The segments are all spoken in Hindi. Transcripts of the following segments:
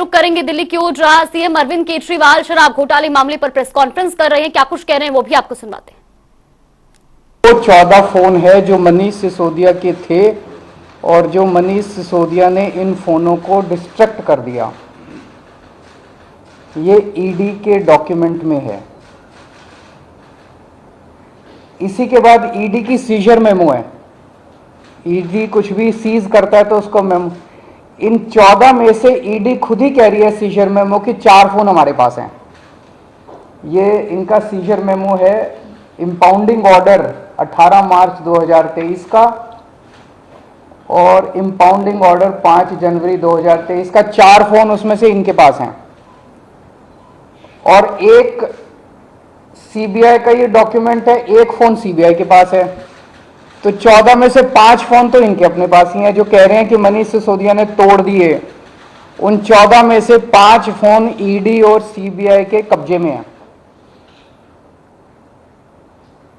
रुक करेंगे दिल्ली की ओर, जहां सीएम अरविंद केजरीवाल शराब घोटाले मामले पर प्रेस कॉन्फ्रेंस कर रहे हैं। क्या कुछ कह रहे हैं वो भी आपको सुनवाते हैं। वो 14 फोन है जो मनीष सिसोदिया के थे और जो मनीष सिसोदिया ने इन फोनों को डिस्ट्रक्ट कर दिया। ये ईडी के डॉक्यूमेंट में है। इसी के बाद ईडी की सीजर मेमो है। ईडी कुछ भी सीज करता है तो उसको मेमो, इन 14 में से ईडी खुद ही कह रही है सीजर मेमो कि 4 फोन हमारे पास हैं। ये इनका सीजर मेमो है, इंपाउंडिंग ऑर्डर 18 मार्च 2023 का और इंपाउंडिंग ऑर्डर 5 जनवरी 2023 का। 4 फोन उसमें से इनके पास हैं और एक सीबीआई का ये डॉक्यूमेंट है, एक फोन सीबीआई के पास है। तो 14 में से 5 फोन तो इनके अपने पास ही हैं। जो कह रहे हैं कि मनीष सिसोदिया ने तोड़ दिए, उन 14 में से 5 फोन ईडी और सीबीआई के कब्जे में हैं।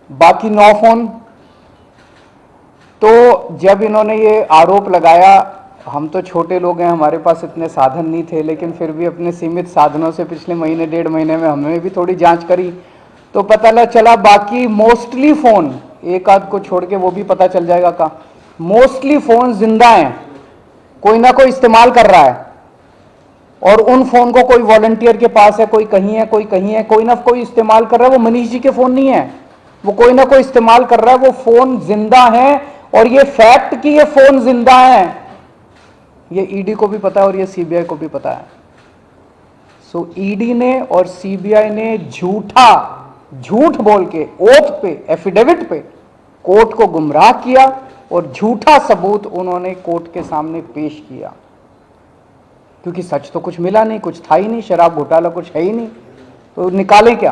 बाकी 9 फोन तो जब इन्होंने ये आरोप लगाया, हम तो छोटे लोग हैं, हमारे पास इतने साधन नहीं थे, लेकिन फिर भी अपने सीमित साधनों से पिछले महीने 1.5 महीने में हमने भी थोड़ी जांच करी तो पता चला बाकी मोस्टली फोन, एक आध को छोड़ के वो भी पता चल जाएगा का, मोस्टली फोन जिंदा हैं, कोई ना कोई इस्तेमाल कर रहा है। और उन फोन को कोई वॉलंटियर के पास है, कोई कहीं है, कोई कहीं है, कोई ना कोई इस्तेमाल कर रहा है। वो मनीष जी के फोन नहीं है, वो कोई ना कोई इस्तेमाल कर रहा है। वो फोन जिंदा है और ये फैक्ट कि ये फोन जिंदा है, ये ईडी को भी पता है और ये सीबीआई को भी पता है। सो ईडी ने और सीबीआई ने झूठ बोल के ओथ पे, एफिडेविट पे कोर्ट को गुमराह किया और झूठा सबूत उन्होंने कोर्ट के सामने पेश किया, क्योंकि सच तो कुछ मिला नहीं, कुछ था ही नहीं, शराब घोटाला कुछ है ही नहीं, तो निकालें क्या।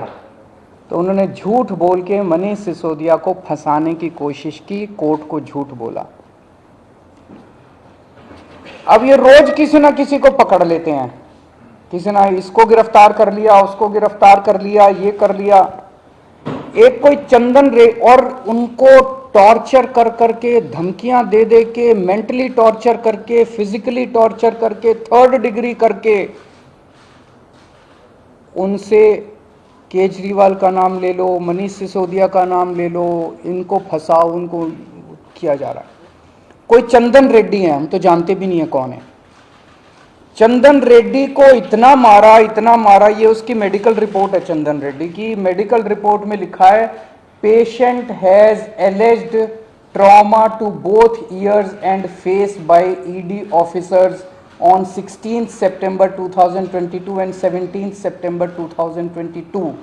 तो उन्होंने झूठ बोल के मनीष सिसोदिया को फंसाने की कोशिश की, कोर्ट को झूठ बोला। अब ये रोज किसी ना किसी को पकड़ लेते हैं, किसी ना इसको गिरफ्तार कर लिया, उसको गिरफ्तार कर लिया, ये कर लिया। एक कोई चंदन रे, और उनको टॉर्चर कर करके, धमकियां दे दे के, मेंटली टॉर्चर करके, फिजिकली टॉर्चर करके, 3rd डिग्री करके उनसे केजरीवाल का नाम ले लो, मनीष सिसोदिया का नाम ले लो, इनको फंसाओ, उनको किया जा रहा है। कोई चंदन रेड्डी है, हम तो जानते भी नहीं है कौन है। चंदन रेड्डी को इतना मारा, ये उसकी मेडिकल रिपोर्ट है। चंदन रेड्डी की मेडिकल रिपोर्ट में लिखा है, patient has alleged trauma to both ears and face by ED officers on 16 September 2022 and 17 September 2022।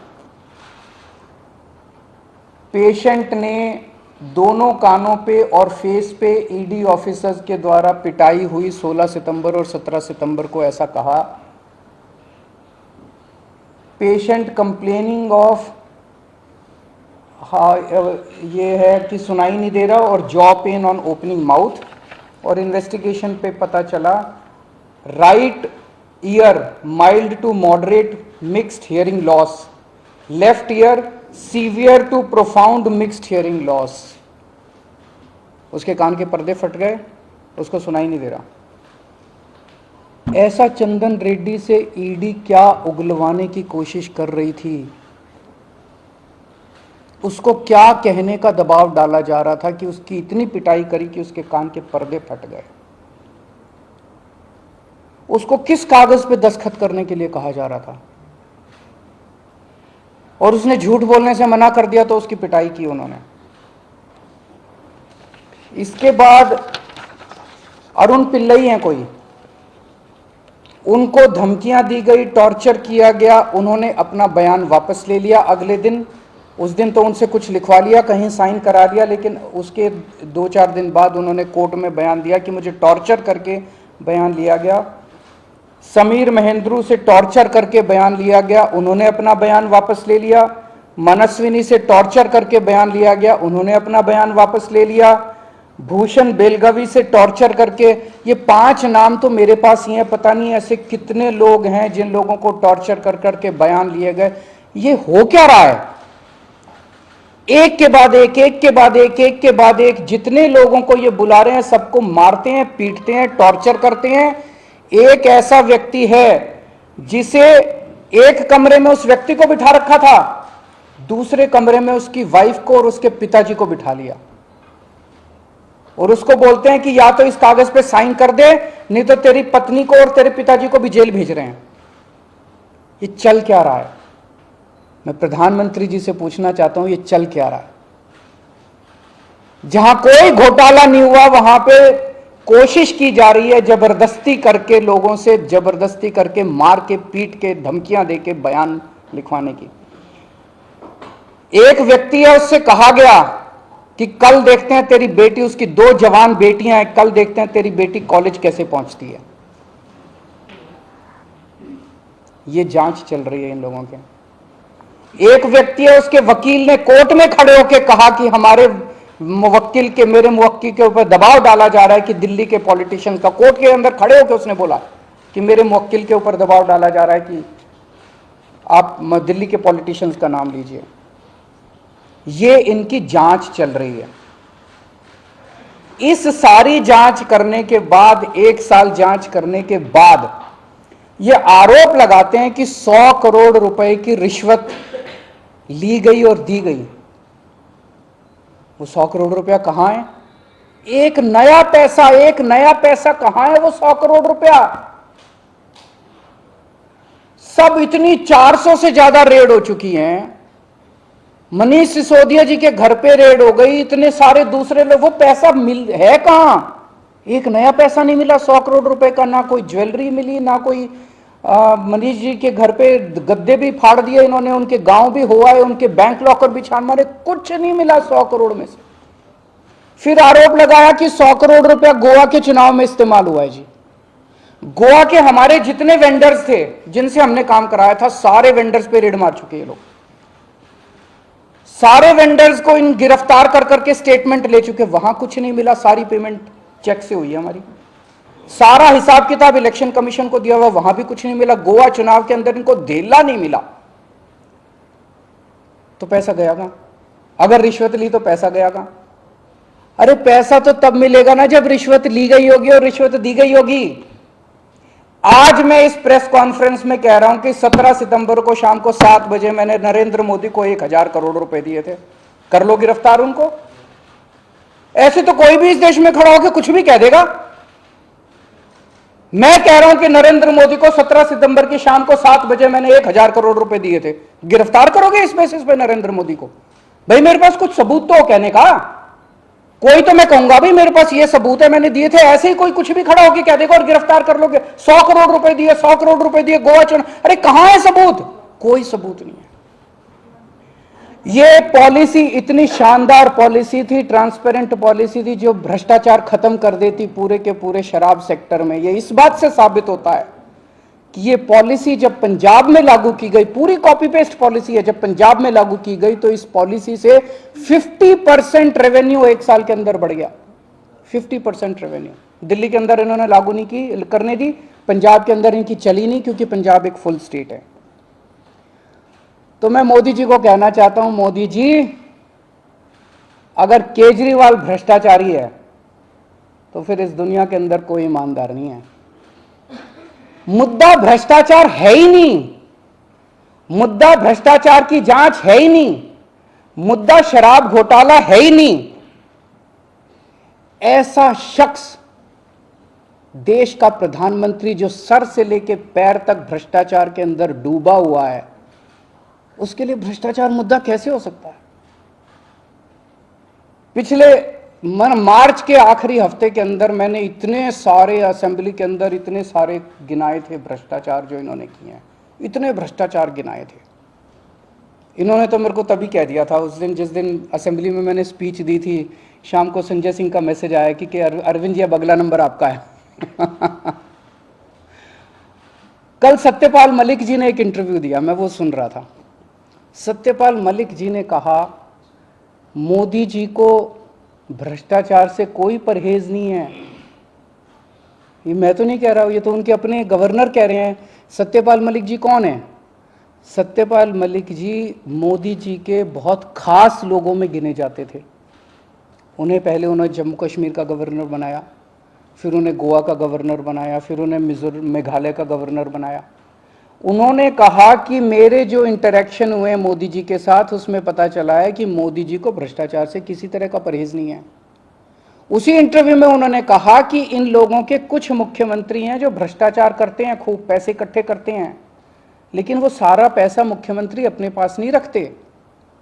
Patient ने दोनों कानों पे और फेस पे ईडी ऑफिसर्स के द्वारा पिटाई हुई 16 सितंबर और 17 सितंबर को, ऐसा कहा। पेशेंट कंप्लेनिंग ऑफ, ये है कि सुनाई नहीं दे रहा, और jaw pain on opening mouth. और इन्वेस्टिगेशन पे पता चला right ear mild to moderate mixed hearing loss, left ear severe to profound mixed hearing loss. उसके कान के पर्दे फट गए, उसको सुनाई नहीं दे रहा। ऐसा चंदन रेड्डी से ईडी क्या उगलवाने की कोशिश कर रही थी, उसको क्या कहने का दबाव डाला जा रहा था कि उसकी इतनी पिटाई करी कि उसके कान के पर्दे फट गए। उसको किस कागज पे दस्तखत करने के लिए कहा जा रहा था, और उसने झूठ बोलने से मना कर दिया तो उसकी पिटाई की उन्होंने। इसके बाद अरुण पिल्लई हैं कोई, उनको धमकियां दी गई, टॉर्चर किया गया, उन्होंने अपना बयान वापस ले लिया अगले दिन। उस दिन तो उनसे कुछ लिखवा लिया, कहीं साइन करा दिया, लेकिन उसके 2-4 दिन बाद उन्होंने कोर्ट में बयान दिया कि मुझे टॉर्चर करके बयान लिया गया। समीर महेंद्रू से टॉर्चर करके बयान लिया गया, उन्होंने अपना बयान वापस ले लिया। मनस्विनी से टॉर्चर करके बयान लिया गया, उन्होंने अपना बयान वापस ले लिया। भूषण बेलगवी से टॉर्चर करके, ये 5 नाम तो मेरे पास ही हैं, पता नहीं ऐसे कितने लोग हैं जिन लोगों को टॉर्चर कर करके बयान लिए गए। ये हो क्या रहा है? एक के बाद एक, एक के बाद एक, एक के बाद एक, जितने लोगों को ये बुला रहे हैं सबको मारते हैं, पीटते हैं, टॉर्चर करते हैं। एक ऐसा व्यक्ति है जिसे एक कमरे में उस व्यक्ति को बिठा रखा था, दूसरे कमरे में उसकी वाइफ को और उसके पिताजी को बिठा लिया और उसको बोलते हैं कि या तो इस कागज पे साइन कर दे, नहीं तो तेरी पत्नी को और तेरे पिताजी को भी जेल भेज रहे हैं। ये चल क्या रहा है? मैं प्रधानमंत्री जी से पूछना चाहता हूं, ये चल क्या रहा है? जहां कोई घोटाला नहीं हुआ वहां पे कोशिश की जा रही है जबरदस्ती करके, लोगों से जबरदस्ती करके, मार के, पीट के, धमकियां देके बयान लिखवाने की। एक व्यक्ति है, उससे कहा गया कि कल देखते हैं तेरी बेटी, उसकी 2 जवान बेटियां हैं, कल देखते हैं तेरी बेटी कॉलेज कैसे पहुंचती है। ये जांच चल रही है इन लोगों के। एक व्यक्ति है, उसके वकील ने कोर्ट में खड़े होकर कहा कि हमारे मुवक्किल के, मेरे मुवक्किल के ऊपर दबाव डाला जा रहा है कि दिल्ली के पॉलिटिशियंस का, कोर्ट के अंदर खड़े होकर उसने बोला कि मेरे मुवक्किल के ऊपर दबाव डाला जा रहा है कि आप दिल्ली के पॉलिटिशियंस का नाम लीजिए। ये इनकी जांच चल रही है। इस सारी जांच करने के बाद, 1 साल जांच करने के बाद, ये आरोप लगाते हैं कि 100 करोड़ रुपए की रिश्वत ली गई और दी गई। वो 100 करोड़ रुपया कहां है? एक नया पैसा कहां है वो 100 करोड़ रुपया? सब इतनी 400 से ज्यादा रेड हो चुकी हैं। मनीष सिसोदिया जी के घर पे रेड हो गई, इतने सारे दूसरे लोग, वो पैसा मिल है कहां? एक नया पैसा नहीं मिला 100 करोड़ रुपए का। ना कोई ज्वेलरी मिली, ना कोई मनीष जी के घर पे गद्दे भी फाड़ दिए इन्होंने, उनके गांव भी हुआ है, उनके बैंक लॉकर भी छान मारे, कुछ नहीं मिला 100 करोड़ में से। फिर आरोप लगाया कि 100 करोड़ रुपया गोवा के चुनाव में इस्तेमाल हुआ है। जी, गोवा के हमारे जितने वेंडर्स थे जिनसे हमने काम कराया था, सारे वेंडर्स पे रेड मार चुके हैं लोग। सारे वेंडर्स को इन गिरफ्तार कर करके स्टेटमेंट ले चुके, वहां कुछ नहीं मिला। सारी पेमेंट चेक से हुई है हमारी। सारा हिसाब किताब इलेक्शन कमीशन को दिया हुआ, वहां भी कुछ नहीं मिला। गोवा चुनाव के अंदर इनको धेला नहीं मिला, तो पैसा गया कहां? अगर रिश्वत ली तो पैसा गया कहां? अरे पैसा तो तब मिलेगा ना जब रिश्वत ली गई होगी और रिश्वत दी गई होगी। आज मैं इस प्रेस कॉन्फ्रेंस में कह रहा हूं कि 17 सितंबर को शाम को 7 बजे मैंने नरेंद्र मोदी को 1000 करोड़ रुपए दिए थे। कर लो गिरफ्तार उनको। ऐसे तो कोई भी इस देश में खड़ा होकर कुछ भी कह देगा। मैं कह रहा हूं कि नरेंद्र मोदी को 17 सितंबर की शाम को 7 बजे मैंने 1000 करोड़ रुपए दिए थे। गिरफ्तार करोगे इस बेसिस पे नरेंद्र मोदी को? भाई मेरे पास कुछ सबूत तो हो कहने का। कोई तो मैं कहूंगा भाई मेरे पास ये सबूत है, मैंने दिए थे। ऐसे ही कोई कुछ भी खड़ा होकर कह देगा और गिरफ्तार कर लोगे। 100 करोड़ रुपए दिए, 100 करोड़ रुपए दिए गोवा चुनाव। अरे कहां है सबूत? कोई सबूत नहीं है। ये पॉलिसी इतनी शानदार पॉलिसी थी, ट्रांसपेरेंट पॉलिसी थी, जो भ्रष्टाचार खत्म कर देती पूरे के पूरे शराब सेक्टर में। ये इस बात से साबित होता है कि ये पॉलिसी जब पंजाब में लागू की गई, पूरी कॉपी पेस्ट पॉलिसी है, जब पंजाब में लागू की गई तो इस पॉलिसी से 50% रेवेन्यू 1 साल के अंदर बढ़ गया। 50% रेवेन्यू दिल्ली के अंदर इन्होंने लागू नहीं की, करने दी। पंजाब के अंदर इनकी चली नहीं, क्योंकि पंजाब एक फुल स्टेट है। तो मैं मोदी जी को कहना चाहता हूं, मोदी जी, अगर केजरीवाल भ्रष्टाचारी है तो फिर इस दुनिया के अंदर कोई ईमानदार नहीं है। मुद्दा भ्रष्टाचार है ही नहीं, मुद्दा भ्रष्टाचार की जांच है ही नहीं, मुद्दा शराब घोटाला है ही नहीं। ऐसा शख्स, देश का प्रधानमंत्री जो सर से लेकर पैर तक भ्रष्टाचार के अंदर डूबा हुआ है, उसके लिए भ्रष्टाचार मुद्दा कैसे हो सकता है? पिछले मार्च के आखिरी हफ्ते के अंदर मैंने इतने सारे असेंबली के अंदर इतने सारे गिनाए थे भ्रष्टाचार जो इन्होंने किए हैं, इतने भ्रष्टाचार गिनाए थे। इन्होंने तो मेरे को तभी कह दिया था उस दिन, जिस दिन असेंबली में मैंने स्पीच दी थी, शाम को संजय सिंह का मैसेज आया कि अरविंद जी अब अगला नंबर आपका है। कल सत्यपाल मलिक जी ने एक इंटरव्यू दिया, मैं वो सुन रहा था। सत्यपाल मलिक जी ने कहा मोदी जी को भ्रष्टाचार से कोई परहेज नहीं है। ये मैं तो नहीं कह रहा हूं, ये तो उनके अपने गवर्नर कह रहे हैं। सत्यपाल मलिक जी कौन है? सत्यपाल मलिक जी मोदी जी के बहुत खास लोगों में गिने जाते थे। उन्हें पहले उन्होंने जम्मू कश्मीर का गवर्नर बनाया, फिर उन्हें गोवा का गवर्नर बनाया, फिर उन्हें मेघालय का गवर्नर बनाया। उन्होंने कहा कि मेरे जो इंटरेक्शन हुए मोदी जी के साथ उसमें पता चला है कि मोदी जी को भ्रष्टाचार से किसी तरह का परहेज नहीं है। उसी इंटरव्यू में उन्होंने कहा कि इन लोगों के कुछ मुख्यमंत्री हैं जो भ्रष्टाचार करते हैं, खूब पैसे इकट्ठे करते हैं, लेकिन वो सारा पैसा मुख्यमंत्री अपने पास नहीं रखते,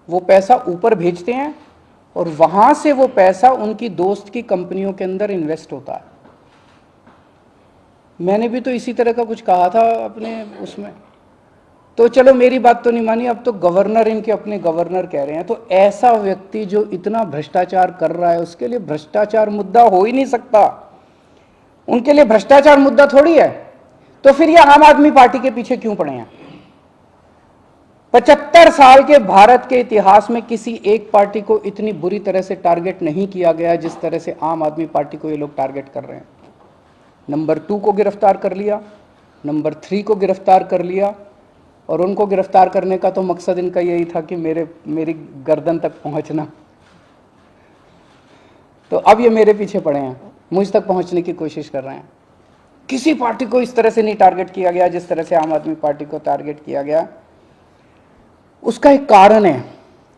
वो पैसा ऊपर भेजते हैं और वहां से वो पैसा उनकी दोस्त की कंपनियों के अंदर इन्वेस्ट होता है। मैंने भी तो इसी तरह का कुछ कहा था अपने उसमें, तो चलो मेरी बात तो नहीं मानी, अब तो गवर्नर इनके अपने गवर्नर कह रहे हैं। तो ऐसा व्यक्ति जो इतना भ्रष्टाचार कर रहा है उसके लिए भ्रष्टाचार मुद्दा हो ही नहीं सकता, उनके लिए भ्रष्टाचार मुद्दा थोड़ी है। तो फिर ये आम आदमी पार्टी के पीछे क्यों पड़े हैं? 75 साल के भारत के इतिहास में किसी एक पार्टी को इतनी बुरी तरह से टारगेट नहीं किया गया जिस तरह से आम आदमी पार्टी को ये लोग टारगेट कर रहे हैं। नंबर 2 को गिरफ्तार कर लिया, नंबर 3 को गिरफ्तार कर लिया, और उनको गिरफ्तार करने का तो मकसद इनका यही था कि मेरी गर्दन तक पहुंचना। तो अब ये मेरे पीछे पड़े हैं, मुझ तक पहुंचने की कोशिश कर रहे हैं। किसी पार्टी को इस तरह से नहीं टारगेट किया गया जिस तरह से आम आदमी पार्टी को टारगेट किया गया। उसका एक कारण है,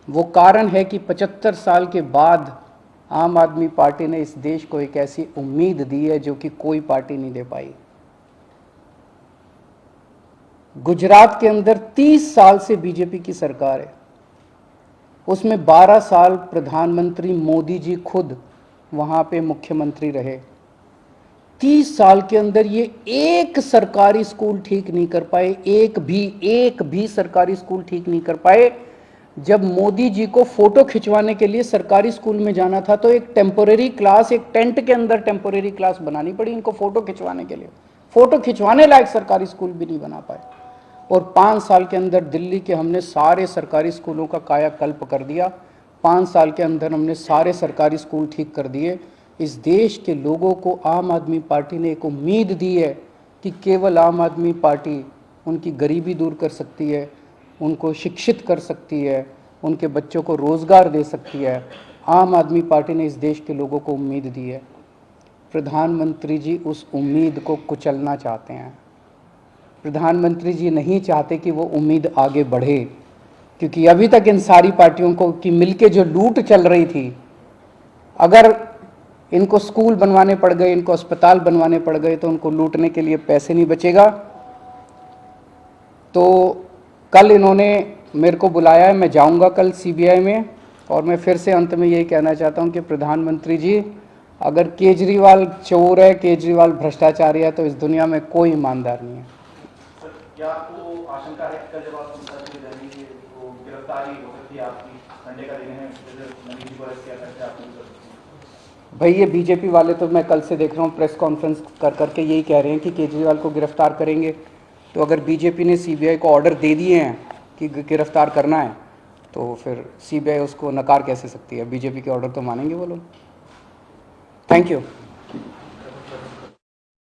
वो कारण है कि 75 साल के बाद आम आदमी पार्टी ने इस देश को एक ऐसी उम्मीद दी है जो कि कोई पार्टी नहीं दे पाई। गुजरात के अंदर 30 साल से बीजेपी की सरकार है, उसमें 12 साल प्रधानमंत्री मोदी जी खुद वहां पे मुख्यमंत्री रहे। 30 साल के अंदर ये एक सरकारी स्कूल ठीक नहीं कर पाए, एक भी सरकारी स्कूल ठीक नहीं कर पाए। जब मोदी जी को फोटो खिंचवाने के लिए सरकारी स्कूल में जाना था तो एक टेम्पोरेरी क्लास, एक टेंट के अंदर टेम्पोरेरी क्लास बनानी पड़ी इनको फोटो खिंचवाने के लिए। फोटो खिंचवाने लायक सरकारी स्कूल भी नहीं बना पाए। और 5 साल के अंदर दिल्ली के हमने सारे सरकारी स्कूलों का कायाकल्प कर दिया। 5 साल के अंदर हमने सारे सरकारी स्कूल ठीक कर दिए। इस देश के लोगों को आम आदमी पार्टी ने एक उम्मीद दी है कि केवल आम आदमी पार्टी उनकी गरीबी दूर कर सकती है, उनको शिक्षित कर सकती है, उनके बच्चों को रोज़गार दे सकती है। आम आदमी पार्टी ने इस देश के लोगों को उम्मीद दी है। प्रधानमंत्री जी उस उम्मीद को कुचलना चाहते हैं। प्रधानमंत्री जी नहीं चाहते कि वो उम्मीद आगे बढ़े, क्योंकि अभी तक इन सारी पार्टियों को की मिलके जो लूट चल रही थी, अगर इनको स्कूल बनवाने पड़ गए, इनको अस्पताल बनवाने पड़ गए तो उनको लूटने के लिए पैसे नहीं बचेगा। तो कल इन्होंने मेरे को बुलाया है, मैं जाऊंगा कल सीबीआई में, और मैं फिर से अंत में यही कहना चाहता हूं कि प्रधानमंत्री जी, अगर केजरीवाल चोर है, केजरीवाल भ्रष्टाचारी है, तो इस दुनिया में कोई ईमानदार नहीं है। क्या आपको आशंका है कि कल जब आप संसद में जाएंगे तो गिरफ्तारी हो सकती है आपकी? संडे का दिन है, मोदी जी को अरेस्ट किया सकते हैं? भाई ये बीजेपी वाले तो मैं कल से देख रहा हूँ प्रेस कॉन्फ्रेंस कर करके यही कह रहे हैं कि केजरीवाल को गिरफ्तार करेंगे। तो अगर बीजेपी ने सीबीआई को ऑर्डर दे दिए हैं कि गिरफ्तार करना है, तो फिर सीबीआई उसको नकार कैसे सकती है? बीजेपी के ऑर्डर तो मानेंगे वो लोग। Thank you.